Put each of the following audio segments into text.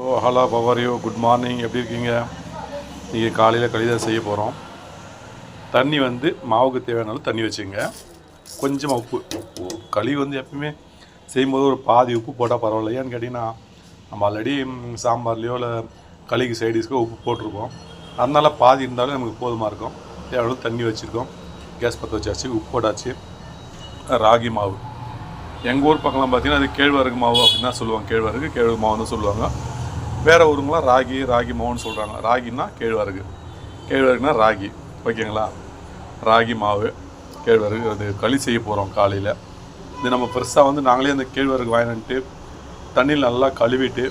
Hello பவரியோ good morning, எப்படி இருக்கீங்க? நீங்கள் காலையில் களி தான் செய்ய போகிறோம். தண்ணி வந்து மாவுக்கு தேவையானாலும் தண்ணி வச்சுங்க. கொஞ்சமாக உப்பு. களி வந்து எப்பவுமே செய்யும்போது ஒரு பாதி உப்பு போட்டால் பரவாயில்ல. ஏன்னு கேட்டிங்கன்னா நம்ம ஆல்ரெடி சாம்பார்லேயோ இல்லை களிக்கு சைடிஷ்க்கோ உப்பு போட்டிருக்கோம். அதனால் பாதி இருந்தாலும் நமக்கு போதுமாக இருக்கும். தேவையான தண்ணி வச்சுருக்கோம். கேஸ் பற்ற வச்சாச்சு, உப்பு போட்டாச்சு. ராகி மாவு எங்கள் ஊர் பக்கம்லாம் பார்த்திங்கன்னா அது கேழ்வரகு மாவு அப்படின்னு தான் சொல்லுவாங்க. கேழ்வரகு மாவுன்னு சொல்லுவாங்க. வேறு ஊருங்களாம் ராகி மாவுன்னு சொல்கிறாங்க. ராகின்னா கேழ்வரகுனா ராகி. ஓகேங்களா? ராகி மாவு, கேழ்வரகு அது களி செய்ய போகிறோம் காலையில். இது நம்ம பெருசாக வந்து நாங்களே அந்த கேழ்வரகு வாங்கிட்டு தண்ணியில் நல்லா கழுவிட்டு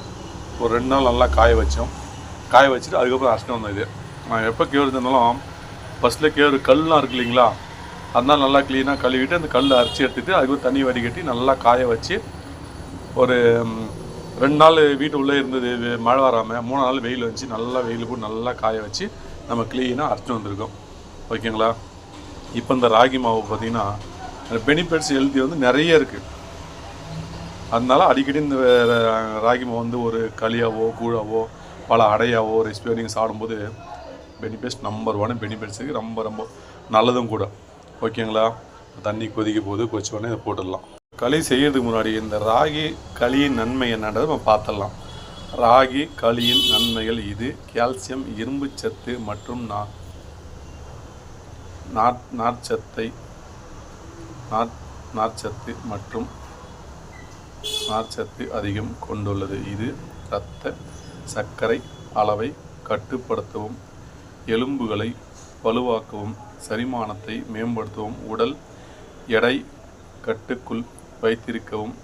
ஒரு 2 நாள் நல்லா காய வச்சுட்டு அதுக்கப்புறம் அரைச்சிட்டு வந்தோம். இது நான் எப்போ கேழ்வரகு இருந்தாலும் ஃபஸ்ட்டில் கேழ்வரகு கல்லாம் இருக்குது இல்லைங்களா, அதனால் நல்லா க்ளீனாக கழுவிட்டு அந்த கல் அரைச்சி எடுத்துகிட்டு அதுக்கு தண்ணி வடிகட்டி நல்லா காய வச்சு ஒரு 2 நாள் வீட்டு உள்ளே இருந்தது, மழை வராமல் 3 நாள் வெயில் வந்துச்சு. நல்லா வெயில் போட்டு நல்லா காய வச்சு நம்ம க்ளீனாக அரைச்சிட்டு வந்திருக்கோம். ஓகேங்களா? இப்போ இந்த ராகி மாவு பார்த்திங்கன்னா பெனிஃபிட்ஸ் ஹெல்த்தி வந்து நிறைய இருக்குது. அதனால அடிக்கடி இந்த ராகி மாவு வந்து ஒரு களியாவோ கூழாவோ பல அடையாவோ ரெசிபியோ நீங்கள் சாப்பிடும்போது பெனிஃபிட்ஸ் நம்பர் 1 பெனிஃபிட்ஸுக்கு ரொம்ப ரொம்ப நல்லதும் கூட. ஓகேங்களா? தண்ணி கொதிச்ச உடனே இதை போட்டுடலாம். களி செய்யறதுக்கு முன்னாடி இந்த ராகி களியின் நன்மை என்னன்றதை நம்ம பார்த்துடலாம். ராகி களியின் நன்மைகள் இது கால்சியம், இரும்பு சத்து மற்றும் நார்ச்சத்து அதிகம் கொண்டுள்ளது. இது இரத்த சர்க்கரை அளவை கட்டுப்படுத்தவும், எலும்புகளை வலுவாக்கவும், செரிமானத்தை மேம்படுத்தவும், உடல் எடை கட்டுக்குள் வைத்திருக்கவும்,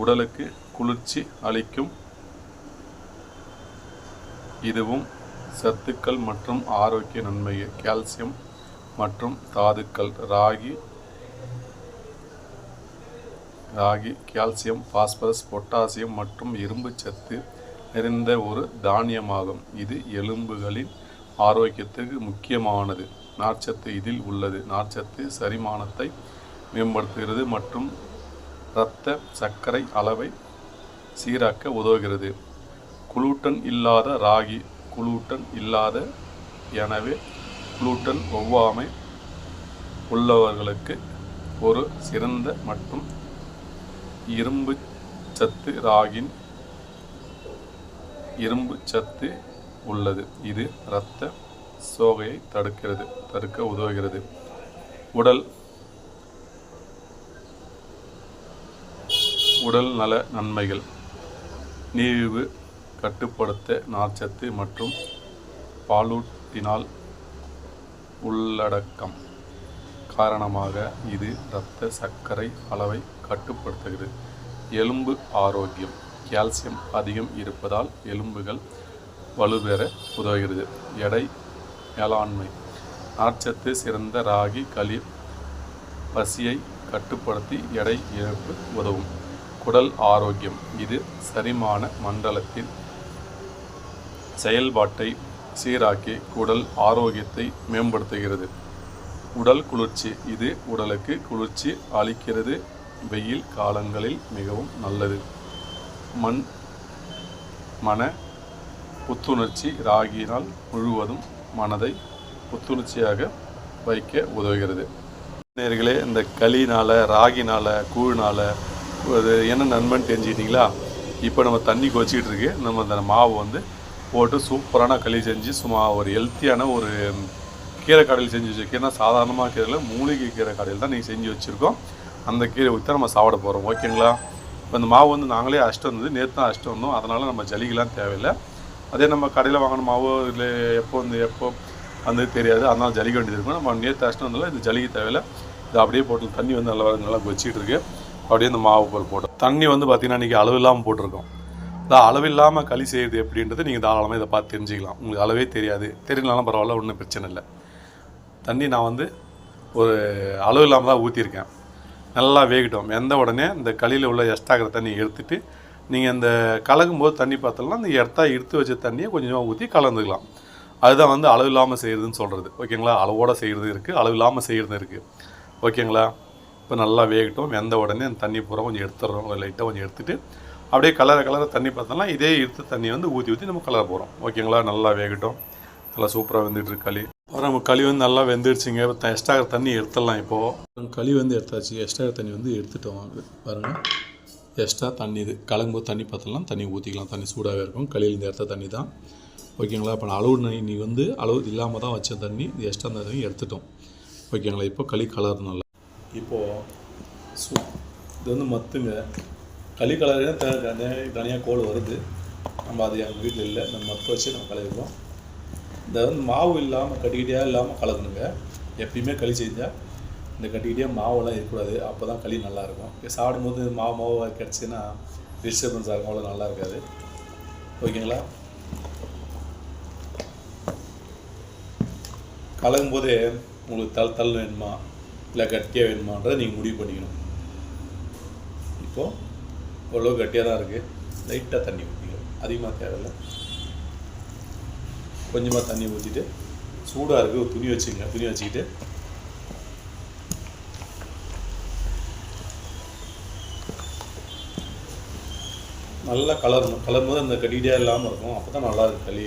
உடலுக்கு குளிர்ச்சி அளிக்கும். இதுவும் சத்துக்கள் மற்றும் ஆரோக்கிய நன்மைகள். கால்சியம் மற்றும் தாதுக்கள். ராகி கால்சியம், பாஸ்பரஸ், பொட்டாசியம் மற்றும் இரும்பு சத்து நிறைந்த ஒரு தானியமாகும். இது எலும்புகளின் ஆரோக்கியத்துக்கு முக்கியமானது. நார்ச்சத்து இதில் உள்ளது. நார்ச்சத்து செரிமானத்தை மேம்படுத்துகிறது மற்றும் இரத்த சர்க்கரை அளவை சீராக்க உதவுகிறது. குளூட்டன் இல்லாத ராகி எனவே குளூட்டன் ஒவ்வாமை உள்ளவர்களுக்கு ஒரு சிறந்த மற்றும் இரும்பு சத்து உள்ளது. இது இரத்த சோகையை தடுக்க உதவுகிறது. உடல் நல நன்மைகள். நீரிழிவு கட்டுப்படுத்த நார்ச்சத்து மற்றும் பாலூட்டினால் உள்ளடக்கம் காரணமாக இது இரத்த சர்க்கரை அளவை கட்டுப்படுத்துகிறது. எலும்பு ஆரோக்கியம். கால்சியம் அதிகம் இருப்பதால் எலும்புகள் வலுப்பெற உதவுகிறது. எடை மேலாண்மை. நார்ச்சத்து சிறந்த ராகி களி பசியை கட்டுப்படுத்தி எடை இழப்பு உதவும். குடல் ஆரோக்கியம். இது செரிமான மண்டலத்தின் செயல்பாட்டை சீராக்கி குடல் ஆரோக்கியத்தை மேம்படுத்துகிறது. உடல் குளிர்ச்சி. இது உடலுக்கு குளிர்ச்சி அளிக்கிறது. வெயில் காலங்களில் மிகவும் நல்லது. மன புத்துணர்ச்சி. ராகினால் முழுவதும் மனதை புத்துணர்ச்சியாக வைக்க உதவுகிறது. நேயர்களே, இந்த களினால், ராகினால், கூழ்னால் அது என்ன நன்மைன்னு தெரிஞ்சுக்கிட்டிங்களா? இப்போ நம்ம தண்ணி கொதிச்சிக்கிட்டு இருக்கு. நம்ம அந்த மாவு வந்து போட்டு சூப்பரான களி செஞ்சு சும்மா ஒரு ஹெல்த்தியான ஒரு கீரை கடையில் செஞ்சு வச்சுருக்கேன். ஏன்னா சாதாரணமாக கீரையில் மூலிகை கீரை கடையில் தான் நீங்கள் செஞ்சு வச்சுருக்கோம். அந்த கீரை ஊற்றி தான் நம்ம சாப்பிட போகிறோம். ஓகேங்களா? இப்போ அந்த மாவு வந்து நாங்களே அரைச்சிட்டு வந்தது, நேற்று தான் அரைச்சிட்டு வந்தோம். அதனால் நம்ம ஜலிக்கலாம் தேவையில்லை. அதே நம்ம கடையில் வாங்கின மாவோ இல்லை எப்போ வந்து தெரியாது, அதனால் ஜலிக்க வேண்டியது இருக்கும். நம்ம நேற்று அரைச்சிட்டு வந்தாலும் இது ஜலிக்க தேவையில்லை. இது அப்படியே போட்டு தண்ணி வந்து நல்லா கொதிச்சிக்கிட்டு இருக்கு. அப்படியே இந்த மாவு போட்டோம். தண்ணி வந்து பார்த்திங்கன்னா இன்றைக்கி அளவு இல்லாமல் போட்டிருக்கோம். அதான் அளவு இல்லாமல் களி செய்யுது எப்படின்றது நீங்கள் தாராளமாக இதை பார்த்து தெரிஞ்சுக்கலாம். உங்களுக்கு அளவே தெரியலனாலும் பரவாயில்ல, ஒன்றும் பிரச்சனை இல்லை. தண்ணி நான் வந்து ஒரு அளவு இல்லாமல் தான் ஊற்றிருக்கேன். நல்லா வேகட்டும். வெந்த உடனே இந்த களியில் உள்ள எக்ஸ்ட்ராக்கிற தண்ணி எடுத்துகிட்டு நீங்கள் இந்த கலக்கும்போது தண்ணி பார்த்தோம்னா இந்த எடுத்து வச்ச தண்ணியை கொஞ்சமாக ஊற்றி கலந்துக்கலாம். அதுதான் வந்து அளவு இல்லாமல் செய்கிறதுன்னு சொல்கிறது. ஓகேங்களா? அளவோடு செய்கிறது இருக்குது, அளவு இல்லாமல் செய்கிறது இருக்குது. ஓகேங்களா? இப்போ நல்லா வேகட்டும். வெந்த உடனே அந்த தண்ணி பூரா கொஞ்சம் எடுத்துடுறோம். லைட்டாக கொஞ்சம் எடுத்துகிட்டு அப்படியே கலர தண்ணி பார்த்தோம்னா இதே இருத்த தண்ணி வந்து ஊற்றி நம்ம கலர போகிறோம். ஓகேங்களா? நல்லா வேகட்டும். நல்லா சூப்பராக வெந்துட்டுருக்கு களி. நம்ம களி வந்து நல்லா வெந்துடுச்சுங்க. எக்ஸ்ட்ரா தண்ணி எடுத்துடலாம். இப்போது களி வந்து எடுத்தாச்சு. எக்ஸ்ட்ரா தண்ணி வந்து எடுத்துட்டோம். பாருங்கள், எக்ஸ்ட்ரா தண்ணி இது கலங்கும்போது தண்ணி பார்த்தலாம், தண்ணி ஊற்றிக்கலாம். தண்ணி சூடாகவே இருக்கும். களியிலேருந்து எடுத்த தண்ணி தான். ஓகேங்களா? இப்போ அளவு நீ வந்து அளவு இல்லாமல் தான் வச்ச தண்ணி, இது எக்ஸ்ட்ரா தண்ணி எடுத்துட்டோம். ஓகேங்களா? இப்போ களி கலர் நல்லா. இப்போது இது வந்து மத்துங்க களி கலரே தனியாக கோல் வருது. நம்ம அது எங்கள் வீட்டில் இல்லை. நம்ம மற்ற வச்சு நம்ம கலருவோம். இந்த வந்து மாவு இல்லாமல் கட்டிக்கிட்டியாக இல்லாமல் கலக்கணுங்க. எப்பயுமே களி செஞ்சால் இந்த கட்டிக்கிட்டியாக மாவெல்லாம் இருக்கக்கூடாது. அப்போ தான் களி நல்லாயிருக்கும். சாப்பிடும்போது மாவு கிடச்சின்னா டிஸ்டர்பன்ஸ் ஆகும், அவ்வளோ நல்லா இருக்காது. ஓகேங்களா? கலக்கும்போதே உங்களுக்கு தள் வேணுமா இல்லை கட்டியாக வேணுமான்றதை நீங்கள் முடிவு பண்ணிக்கணும். இப்போது அவ்வளோ கட்டியாக தான் இருக்குது. லைட்டாக தண்ணி ஊற்றிக்கணும். அதிகமாக தேவையில்லை. கொஞ்சமாக தண்ணி ஊற்றிட்டு சூடாக இருக்குது ஒரு துணி வச்சுக்கங்க. துணி வச்சுக்கிட்டு நல்லா கலரும் போது அந்த கட்டிகிட்டே இல்லாமல் இருக்கும். அப்போ தான் நல்லா இருக்கும் களி.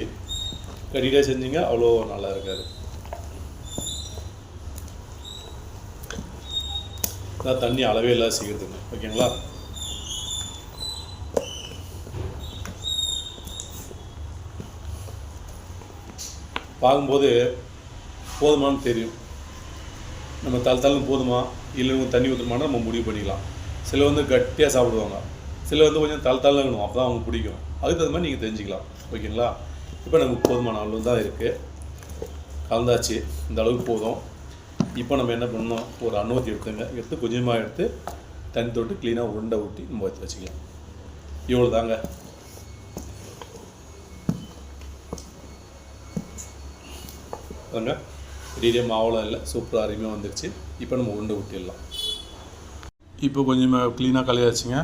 கட்டிகிட்டே செஞ்சிங்க அவ்வளோ நல்லா இருக்காது. இதான் தண்ணி அளவே இல்லாத செய்கிறதுங்க. ஓகேங்களா? பார்க்கும்போது போதுமானு தெரியும். நம்ம தள்ளும் போதுமா இல்லை தண்ணி ஊற்றுமானா நம்ம முடிவு பண்ணிக்கலாம். சில வந்து கட்டியாக சாப்பிடுவாங்க, சில வந்து கொஞ்சம் தள்ளணும். அப்போ தான் அவங்க பிடிக்கும். அதுக்கு தகுந்த மாதிரி நீங்கள் தெரிஞ்சுக்கலாம். ஓகேங்களா? இப்போ நமக்கு போதுமான அளவு தான் இருக்குது. கலந்தாச்சு. இந்த அளவுக்கு போதும். இப்போ நம்ம என்ன பண்ணணும், ஒரு அன்னூற்றி எடுத்து கொஞ்சமாக எடுத்து தண்ணி தொட்டு க்ளீனாக உருண்டை ஊட்டி நம்ம எடுத்து வச்சுக்கலாம். இவ்வளோ தாங்க. பாருங்க, பெரிய மாவெல்லாம் இல்லை, சூப்பராக அருமையாக வந்துடுச்சு. இப்போ நம்ம உருண்டை ஊட்டிடலாம். இப்போ கொஞ்சமாக க்ளீனாக கலையாச்சுங்க.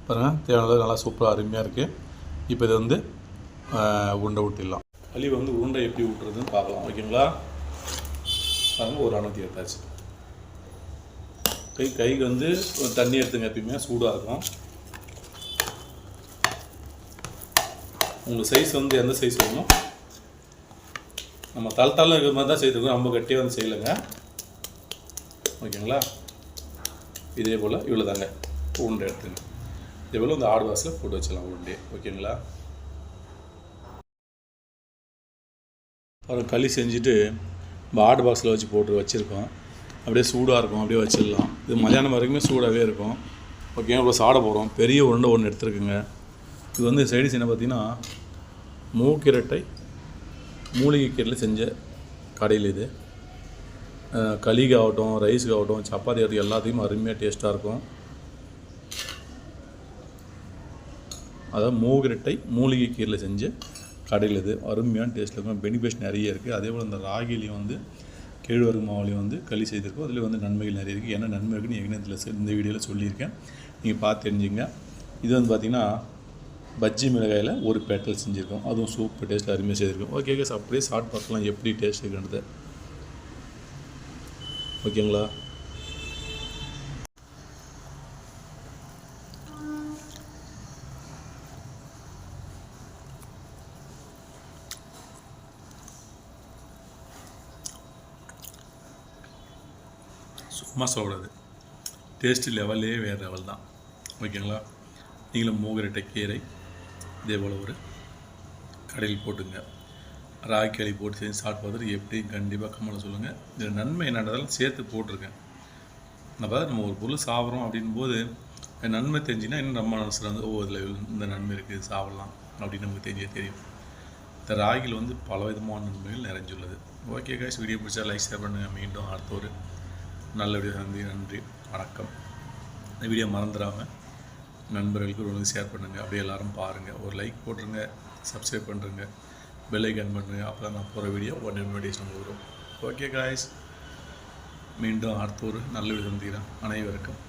பாருங்கள், தேவையானது நல்லா சூப்பராக அருமையாக இருக்குது. இப்போ இதை வந்து உருண்டை ஊட்டிடலாம். களி வந்து உருண்டை எப்படி ஊட்டுறதுன்னு பார்க்கலாம். ஓகேங்களா? பாருங்கள், ஒரு அன்னூற்றி எடுத்தாச்சு. கைக்கு வந்து தண்ணி எடுத்துங்க. எப்பயுமே சூடாக இருக்கும். உங்கள் சைஸ் வந்து எந்த சைஸ் வேணும், நம்ம தள்ளாலும் இருக்கிற மாதிரி தான் செய்திருக்கோம். ரொம்ப கட்டியாக வந்து செய்யலைங்க. ஓகேங்களா? இதே போல் இவ்வளோ தாங்க உருண்டை எடுத்துங்க. இதே போல் இந்த ஆடு வாசலில் போட்டு வச்சிடலாம் உருண்டை. ஓகேங்களா? அப்புறம் களி செஞ்சுட்டு நம்ம ஆடு பாக்ஸில் வச்சு போட்டு வச்சுருக்கோம். அப்படியே சூடாக இருக்கும். அப்படியே வச்சிடலாம். இது மதியானம் வரைக்குமே சூடாகவே இருக்கும். ஓகே, இப்போ சாப்பிட போகிறோம். பெரிய உருண்டை ஒன்று எடுத்துருக்குங்க. இது வந்து சைடிஸ் என்ன பார்த்தீங்கன்னா மூக்கிரட்டை மூலிகை கீரையில் செஞ்ச கடையில் இது களிக்கு ஆகட்டும், ரைஸுக்கு ஆகட்டும், சப்பாத்தி ஆகட்டும், எல்லாத்தையும் அருமையாக டேஸ்ட்டாக இருக்கும். அதாவது மூக்கிரட்டை மூலிகை கீரையில் செஞ்ச கடையில் இது அருமையான டேஸ்ட்டில் இருக்கும். பெனிஃபிட்ஸ் நிறைய இருக்குது. அதே போல் இந்த ராகிலையும் வந்து கேழ்வரகு மாவுலையும் வந்து களி செய்திருக்கோம். அதில் வந்து நன்மைகள் நிறைய இருக்குது. என்ன நன்மை இருக்குன்னு ஏற்கனவே இந்த வீடியோவில் சொல்லியிருக்கேன். நீங்கள் பார்த்து தெரிஞ்சுங்க. இது வந்து பார்த்திங்கன்னா பஜ்ஜி மிளகாயில் ஒரு பேட்டல் செஞ்சுருக்கோம். அதுவும் சூப்பர் டேஸ்ட்டில் அருமையாக செய்திருக்கோம். ஓகே கேஸ், அப்படியே சாப்பிட்டு பார்க்கலாம் எப்படி டேஸ்ட் இருக்குன்றது. ஓகேங்களா? சும்மா சொல்லக்கூடாது, டேஸ்ட்டு லெவலே வேறு லெவல் தான். ஓகேங்களா? நீங்களும் மூக்கிரட்டை கீரை இதே போல் ஒரு கடையில் போட்டுங்க. ராகி களி போட்டு செஞ்சு சாப்பிட்டு பார்த்துட்டு எப்படியும் கண்டிப்பாக கம்மலை சொல்லுங்கள். இதில் நன்மை என்னன்றதாலும் சேர்த்து போட்டிருக்கேன். நம்ம ஒரு பொருள் சாப்பிட்றோம் அப்படின்போது நன்மை தெரிஞ்சுன்னா இன்னும் நம்ம மனசில் வந்து இதில் இந்த நன்மை இருக்குது சாப்பிட்லாம் அப்படின்னு நமக்கு தெரியும். இந்த ராகியில் வந்து பல விதமான நன்மைகள் நிறைஞ்சுள்ளது. ஓகே கைஸ், வீடியோ பிடிச்சா லைக் ஷேர் பண்ணுங்கள். மீண்டும் அடுத்த ஒரு நல்ல வீடியோ நன்றி, வணக்கம். இந்த வீடியோ மறந்துடாமல் நண்பர்களுக்கு ஒரு ஷேர் பண்ணுங்கள். அப்படியே எல்லோரும் பாருங்கள். ஒரு லைக் போட்டுருங்க, சப்ஸ்கிரைப் பண்ணுறங்க, பெல் ஐக்கான் பண்ணுங்க. அப்போ தான் நான் போகிற வீடியோ உடனே நோட்டிஃபிகேஷன் வரும். ஓகே காய்ஸ், மீண்டும் அடுத்த ஒரு நல்ல வீடியோ சந்திக்கிறேன். அனைவருக்கும்